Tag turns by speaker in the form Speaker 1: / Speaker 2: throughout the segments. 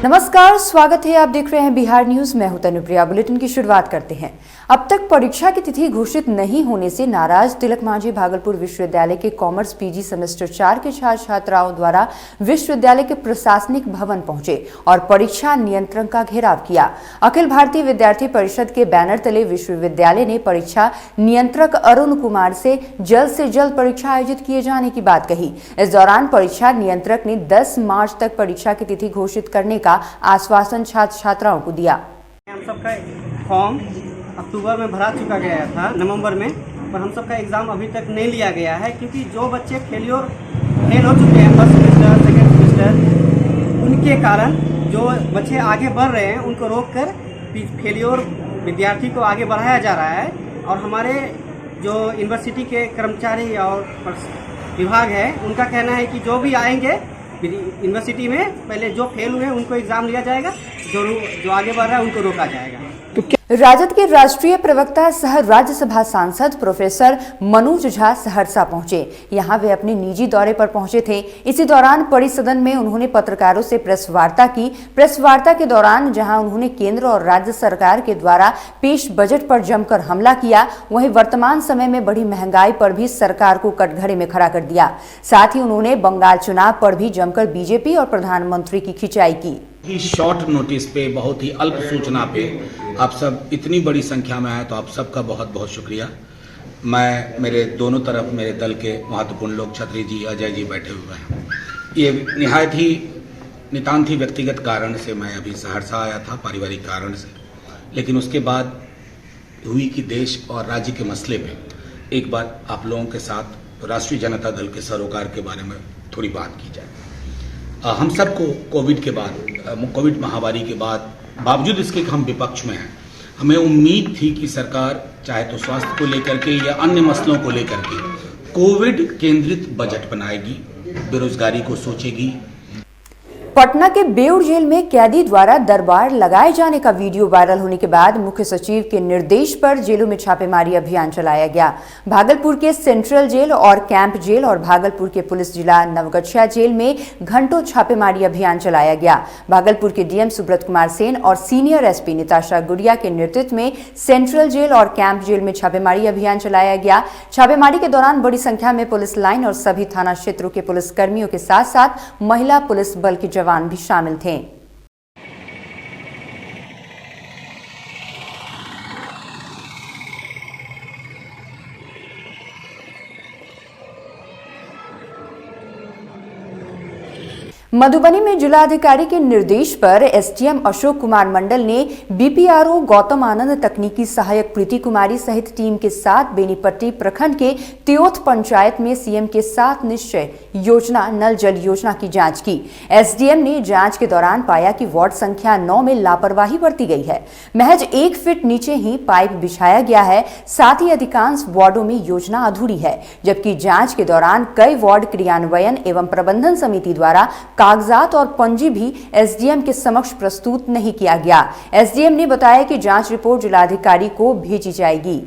Speaker 1: नमस्कार, स्वागत है। आप देख रहे हैं बिहार न्यूज। मैं हूं तनुप्रिया। बुलेटिन की शुरुआत करते हैं। अब तक परीक्षा की तिथि घोषित नहीं होने से नाराज तिलक मांझी भागलपुर विश्वविद्यालय के कॉमर्स पीजी सेमेस्टर 4 के छात्र छात्राओं द्वारा विश्वविद्यालय के प्रशासनिक भवन पहुंचे और परीक्षा नियंत्रण का घेराव किया। अखिल भारतीय विद्यार्थी परिषद के बैनर तले विश्वविद्यालय ने परीक्षा नियंत्रक अरुण कुमार से जल्द परीक्षा आयोजित किए जाने की बात कही। इस दौरान परीक्षा नियंत्रक ने 10 मार्च तक परीक्षा की तिथि घोषित करने का आश्वासन छात्र छात्राओं को दिया।
Speaker 2: हम सबका फॉर्म अक्टूबर में भरा चुका गया था, नवंबर में, पर हम सबका एग्ज़ाम अभी तक नहीं लिया गया है क्योंकि जो बच्चे फेल हो चुके हैं फर्स्ट सेमेस्टर सेकेंड सेमेस्टर, उनके कारण जो बच्चे आगे बढ़ रहे हैं उनको रोककर फेलियोर विद्यार्थी को आगे बढ़ाया जा रहा है। और हमारे जो यूनिवर्सिटी के कर्मचारी और विभाग है उनका कहना है कि जो भी आएंगे यूनिवर्सिटी में पहले जो फेल हुए उनको एग्जाम लिया जाएगा, जो आगे बढ़ रहा है उनको रोका जाएगा।
Speaker 1: राजद के राष्ट्रीय प्रवक्ता सह राज्यसभा सांसद प्रोफेसर मनोज झा सहरसा पहुंचे। यहां वे अपने निजी दौरे पर पहुंचे थे। इसी दौरान परिसदन में उन्होंने पत्रकारों से प्रेस वार्ता की। प्रेस वार्ता के दौरान जहां उन्होंने केंद्र और राज्य सरकार के द्वारा पेश बजट पर जमकर हमला किया, वहीं वर्तमान समय में बढ़ी महंगाई पर भी सरकार को कटघरे में खड़ा कर दिया। साथ ही उन्होंने बंगाल चुनाव पर भी जमकर बीजेपी और प्रधानमंत्री की खिंचाई की।
Speaker 3: शॉर्ट नोटिस पे, बहुत ही अल्प सूचना पे आप सब इतनी बड़ी संख्या में आए तो आप सबका बहुत बहुत शुक्रिया। मैं मेरे दोनों तरफ मेरे दल के महत्वपूर्ण लोग छतरी जी, अजय जी बैठे हुए हैं। ये नितांत ही व्यक्तिगत कारण से मैं अभी सहरसा आया था, पारिवारिक कारण से, लेकिन उसके बाद हुई कि देश और राज्य के मसले पे एक बार आप लोगों के साथ राष्ट्रीय जनता दल के सरोकार के बारे में थोड़ी बात की जाए। हम सबको कोविड महामारी के बाद बावजूद इसके कि हम विपक्ष में हैं, हमें उम्मीद थी कि सरकार चाहे तो स्वास्थ्य को लेकर के या अन्य मसलों को लेकर के कोविड केंद्रित बजट बनाएगी, बेरोजगारी को सोचेगी।
Speaker 1: पटना के बेउर जेल में कैदी द्वारा दरबार लगाए जाने का वीडियो वायरल होने के बाद मुख्य सचिव के निर्देश पर जेलों में छापेमारी अभियान चलाया गया। भागलपुर के सेंट्रल जेल और कैंप जेल और भागलपुर के पुलिस जिला नवगछिया जेल में घंटों छापेमारी अभियान चलाया गया। भागलपुर के डीएम सुब्रत कुमार सेन और सीनियर एसपी निताशा गुड़िया के नेतृत्व में सेंट्रल जेल और कैंप जेल में छापेमारी अभियान चलाया गया। छापेमारी के दौरान बड़ी संख्या में पुलिस लाइन और सभी थाना क्षेत्रों के पुलिस कर्मियों के साथ साथ महिला पुलिस बल के जवान भी शामिल थे। मधुबनी में जिलाधिकारी के निर्देश पर एसडीएम अशोक कुमार मंडल ने बीपीआरओ गौतम आनंद, तकनीकी सहायक प्रीति कुमारी सहित टीम के साथ बेनीपट्टी प्रखंड के त्योथ पंचायत में सीएम के 7 निश्चय योजना नल जल योजना की जांच की। एसडीएम ने जांच के दौरान पाया कि वार्ड संख्या 9 में लापरवाही बरती गई है। महज 1 फीट नीचे ही पाइप बिछाया गया है। साथ ही अधिकांश वार्डों में योजना अधूरी है, जबकि जांच के दौरान कई वार्ड क्रियान्वयन एवं प्रबंधन समिति द्वारा कागजात और पंजी भी एसडीएम के समक्ष प्रस्तुत नहीं किया गया। एसडीएम ने बताया कि जांच रिपोर्ट जिलाधिकारी को भेजी जाएगी।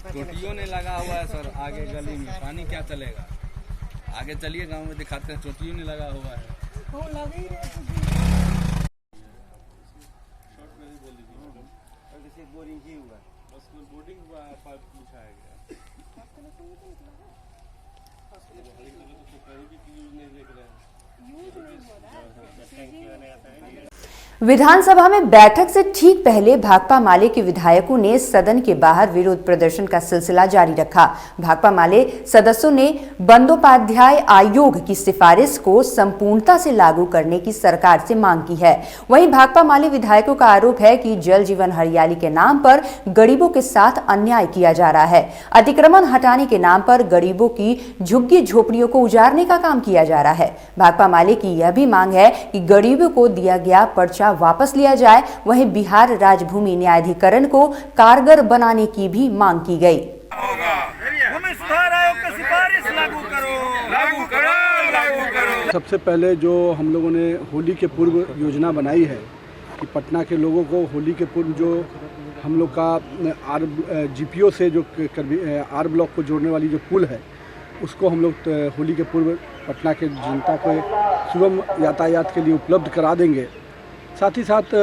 Speaker 4: चोटियों ने लगा हुआ है सर, आगे गली में पानी क्या चलेगा। आगे चलिए गांव में दिखाते हैं, चोटियों ने लगा हुआ है।
Speaker 1: विधानसभा में बैठक से ठीक पहले भाकपा माले के विधायकों ने सदन के बाहर विरोध प्रदर्शन का सिलसिला जारी रखा। भाकपा माले सदस्यों ने बंदोपाध्याय आयोग की सिफारिश को संपूर्णता से लागू करने की सरकार से मांग की है। वहीं भाकपा माले विधायकों का आरोप है कि जल जीवन हरियाली के नाम पर गरीबों के साथ अन्याय किया जा रहा है। अतिक्रमण हटाने के नाम पर गरीबों की झुग्गी झोपड़ियों को उजाड़ने का काम किया जा रहा है। भाकपा माले की यह भी मांग है कि गरीबों को दिया गया पर्चा वापस लिया जाए। वहीं बिहार राज्य भूमि न्यायाधिकरण को कारगर बनाने की भी मांग की गई।
Speaker 5: सबसे पहले जो हम लोगों ने होली के पूर्व योजना बनाई है कि पटना के लोगों को होली के पूर्व जो हम लोग का जीपीओ से जो आर ब्लॉक को जोड़ने वाली जो पुल है उसको हम लोग होली के पूर्व पटना के जनता को सुगम यातायात के लिए उपलब्ध करा देंगे। साथ ही साथ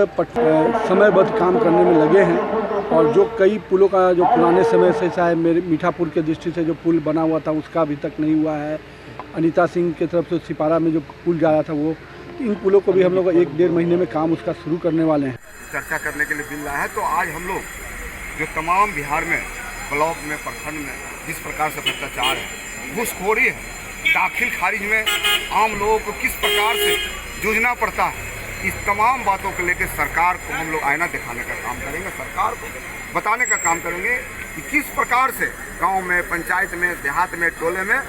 Speaker 5: समयबद्ध काम करने में लगे हैं और जो कई पुलों का जो पुराने समय से चाहे मेरे मीठापुर के दृष्टि से जो पुल बना हुआ था उसका अभी तक नहीं हुआ है। अनीता सिंह की तरफ से सिपारा में जो पुल जा रहा था वो, इन पुलों को भी हम लोग 1-1.5 महीने में काम उसका शुरू करने वाले हैं।
Speaker 6: चर्चा करने के लिए मिल रहा है। तो आज हम लोग जो तमाम बिहार में ब्लॉक में प्रखंड में जिस प्रकार से भ्रष्टाचार है, घूसखोरी है, दाखिल खारिज में आम लोगों को किस प्रकार से जूझना पड़ता है, इस तमाम बातों को लेकर सरकार को हम लोग आईना दिखाने का काम करेंगे। सरकार को बताने का काम करेंगे कि किस प्रकार से गांव में, पंचायत में, देहात में, टोले में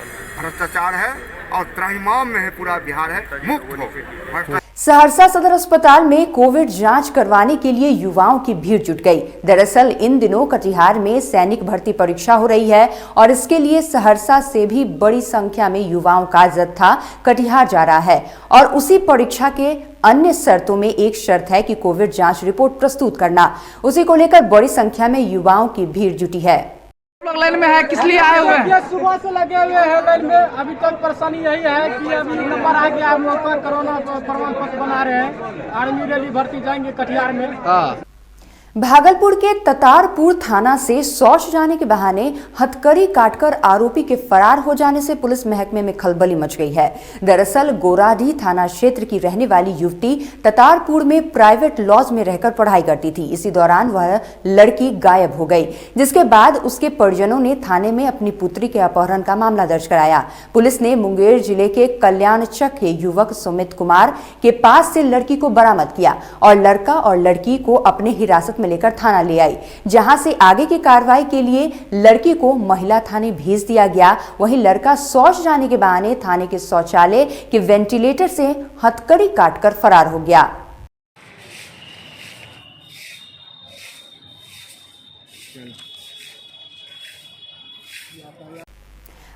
Speaker 6: भ्रष्टाचार है और त्राहिमाम में है पूरा बिहार है, मुक्त हो।
Speaker 1: सहरसा सदर अस्पताल में कोविड जांच करवाने के लिए युवाओं की भीड़ जुट गई। दरअसल इन दिनों कटिहार में सैनिक भर्ती परीक्षा हो रही है और इसके लिए सहरसा से भी बड़ी संख्या में युवाओं का जत्था कटिहार जा रहा है और उसी परीक्षा के अन्य शर्तों में एक शर्त है कि कोविड जांच रिपोर्ट प्रस्तुत करना। उसी को लेकर बड़ी संख्या में युवाओं की भीड़ जुटी है।
Speaker 7: लोग लाइन में है, किस लिए आए हुए हैं?
Speaker 8: सुबह से लगे हुए हैं लाइन में। अभी तक परेशानी यही है कि अभी नंबर आ गया, हम लोग का कोरोना प्रमाण पत्र बना रहे हैं। आर्मी रैली भर्ती जाएंगे कटिहार में।
Speaker 1: भागलपुर के ततारपुर थाना से शौच जाने के बहाने हथकड़ी काटकर आरोपी के फरार हो जाने से पुलिस महकमे में खलबली मच गई है। दरअसल गोराडीह थाना क्षेत्र की रहने वाली युवती ततारपुर में प्राइवेट लॉज में रहकर पढ़ाई करती थी। इसी दौरान वह लड़की गायब हो गई, जिसके बाद उसके परिजनों ने थाने में अपनी पुत्री के अपहरण का मामला दर्ज कराया। पुलिस ने मुंगेर जिले के कल्याणचक के युवक सुमित कुमार के पास से लड़की को बरामद किया और लड़का और लड़की को अपने हिरासत में लेकर थाना ले आई, जहां से आगे की कार्रवाई के लिए लड़की को महिला थाने भेज दिया गया। वहीं लड़का शौच जाने के बहाने थाने के शौचालय के वेंटिलेटर से हथकड़ी काटकर फरार हो गया।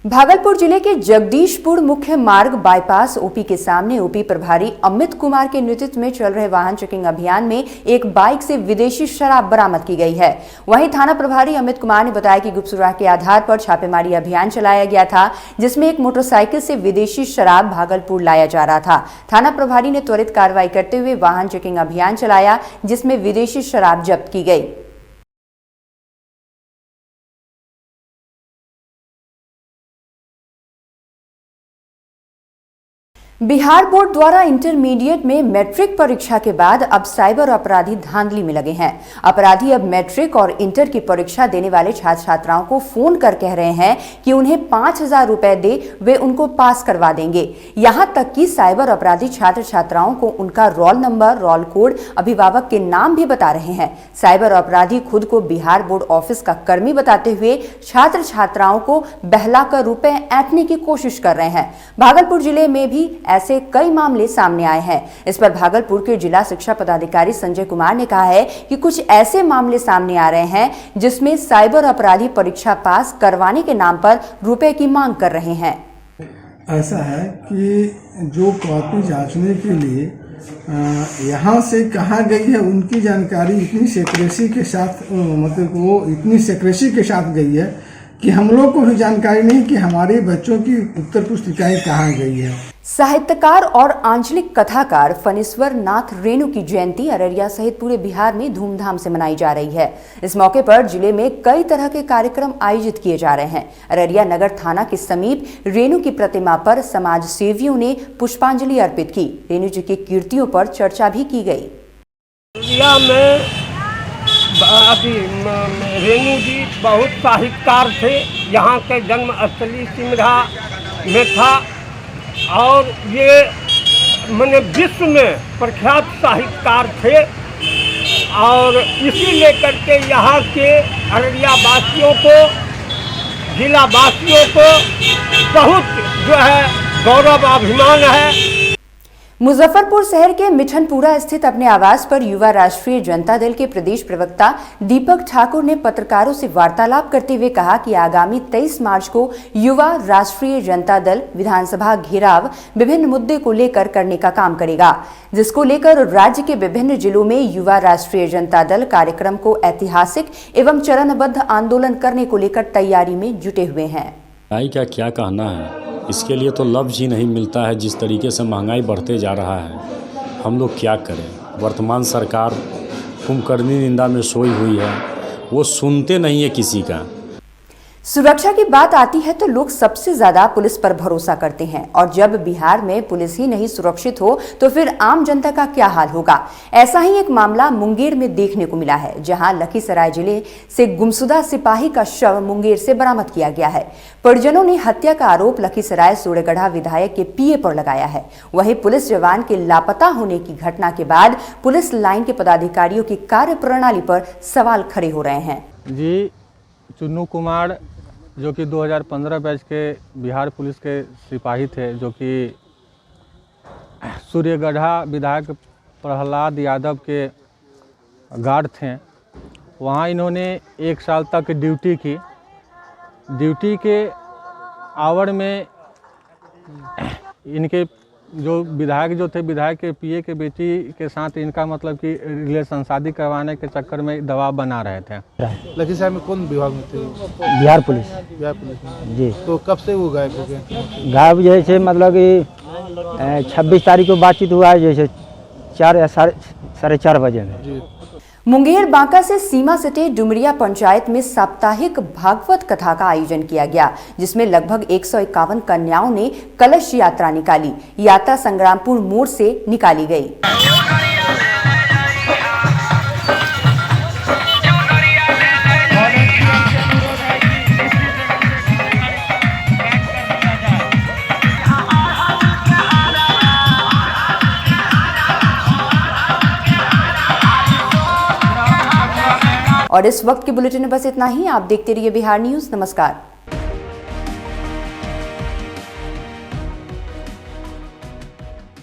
Speaker 1: भागलपुर जिले के जगदीशपुर मुख्य मार्ग बाईपास ओपी के सामने ओपी प्रभारी अमित कुमार के नेतृत्व में चल रहे वाहन चेकिंग अभियान में एक बाइक से विदेशी शराब बरामद की गई है। वहीं थाना प्रभारी अमित कुमार ने बताया कि गुप्त सुराग के आधार पर छापेमारी अभियान चलाया गया था, जिसमें एक मोटरसाइकिल से विदेशी शराब भागलपुर लाया जा रहा था। थाना प्रभारी ने त्वरित कार्रवाई करते हुए वाहन चेकिंग अभियान चलाया, जिसमें विदेशी शराब जब्त की गई। बिहार बोर्ड द्वारा इंटरमीडिएट में मैट्रिक परीक्षा के बाद अब साइबर अपराधी धांधली में लगे हैं। अपराधी अब मैट्रिक और इंटर की परीक्षा देने वाले छात्र छात्राओं को फोन कर कह रहे हैं कि उन्हें 5,000 रुपए दे, वे उनको पास करवा देंगे। यहां तक कि साइबर अपराधी छात्र छात्राओं को उनका रोल नंबर, रोल कोड, अभिभावक के नाम भी बता रहे हैं। साइबर अपराधी खुद को बिहार बोर्ड ऑफिस का कर्मी बताते हुए छात्र छात्राओं को बहलाकर रुपए ऐंठने की कोशिश कर रहे हैं। भागलपुर जिले में भी ऐसे कई मामले सामने आए हैं। इस पर भागलपुर के जिला शिक्षा पदाधिकारी संजय कुमार ने कहा है कि कुछ ऐसे मामले सामने आ रहे हैं जिसमें साइबर अपराधी परीक्षा पास करवाने के नाम पर रुपए की मांग कर रहे हैं।
Speaker 9: ऐसा है कि जो कॉपी जांचने के लिए यहाँ से कहाँ गई है उनकी जानकारी इतनी सेक्रेसी के साथ, मतलब वो इतनी सेक्रेसी के साथ गई है कि हम लोग को भी जानकारी नहीं कि हमारे बच्चों की उत्तर पुस्तिकाएं कहाँ गई है।
Speaker 1: साहित्यकार और आंचलिक कथाकार फणीश्वर नाथ रेणु की जयंती अररिया सहित पूरे बिहार में धूमधाम से मनाई जा रही है। इस मौके पर जिले में कई तरह के कार्यक्रम आयोजित किए जा रहे हैं। अररिया नगर थाना के समीप रेणु की प्रतिमा पर समाज सेवियों ने पुष्पांजलि अर्पित की। रेणु जी की कीर्तियों पर चर्चा भी की गई।
Speaker 8: रेणु जी बहुत साहित्यकार थे। यहाँ के जन्म स्थली सिमरा में था और ये मैंने विश्व में प्रख्यात साहित्यकार थे और इसी लेकर के यहाँ के अररिया वासियों को, जिला वासियों को बहुत जो है गौरव अभिमान है।
Speaker 1: मुजफ्फरपुर शहर के मिठनपुरा स्थित अपने आवास पर युवा राष्ट्रीय जनता दल के प्रदेश प्रवक्ता दीपक ठाकुर ने पत्रकारों से वार्तालाप करते हुए कहा कि आगामी 23 मार्च को युवा राष्ट्रीय जनता दल विधानसभा घेराव विभिन्न मुद्दे को लेकर करने का काम करेगा, जिसको लेकर राज्य के विभिन्न जिलों में युवा राष्ट्रीय जनता दल कार्यक्रम को ऐतिहासिक एवं चरणबद्ध आंदोलन करने को लेकर तैयारी में जुटे हुए हैं।
Speaker 10: महंगाई का क्या कहना है, इसके लिए तो लफ्ज़ ही नहीं मिलता है। जिस तरीके से महंगाई बढ़ते जा रहा है, हम लोग क्या करें। वर्तमान सरकार कुंभकर्णी निंदा में सोई हुई है, वो सुनते नहीं है किसी का।
Speaker 1: सुरक्षा की बात आती है तो लोग सबसे ज्यादा पुलिस पर भरोसा करते हैं, और जब बिहार में पुलिस ही नहीं सुरक्षित हो तो फिर आम जनता का क्या हाल होगा। ऐसा ही एक मामला मुंगेर में देखने को मिला है, जहां लखीसराय जिले से गुमशुदा सिपाही का शव मुंगेर से बरामद किया गया है। परिजनों ने हत्या का आरोप लखीसराय सूर्यगढ़ा विधायक के पीए पर लगाया है। वहीं पुलिस जवान के लापता होने की घटना के बाद पुलिस लाइन के पदाधिकारियों की कार्यप्रणाली पर सवाल खड़े हो रहे हैं।
Speaker 11: जी, चुन्नू कुमार जो कि 2015 बैच के बिहार पुलिस के सिपाही थे, जो कि सूर्यगढ़ा विधायक प्रहलाद यादव के गार्ड थे। वहाँ इन्होंने 1 साल तक ड्यूटी की। ड्यूटी के आवर में इनके जो विधायक थे, विधायक के पीए के बेटी के साथ इनका मतलब कि रिलेशन शादी करवाने के चक्कर में दबाव बना रहे थे।
Speaker 12: लखीसराय में कौन विभाग में थे?
Speaker 13: बिहार पुलिस।
Speaker 12: बिहार पुलिस में
Speaker 13: जी।
Speaker 12: तो कब से वो गायब हो गए?
Speaker 13: गायब जैसे मतलब कि 26 तारीख को बातचीत हुआ है, जैसे 4 या साढ़े 4 बजे में।
Speaker 1: मुंगेर बांका से सीमा सटे डुमरिया पंचायत में साप्ताहिक भागवत कथा का आयोजन किया गया, जिसमें लगभग 151 कन्याओं ने कलश यात्रा निकाली। यात्रा संग्रामपुर मोड़ से निकाली गई। और इस वक्त के बुलेटिन में बस इतना ही। आप देखते रहिए बिहार न्यूज। नमस्कार।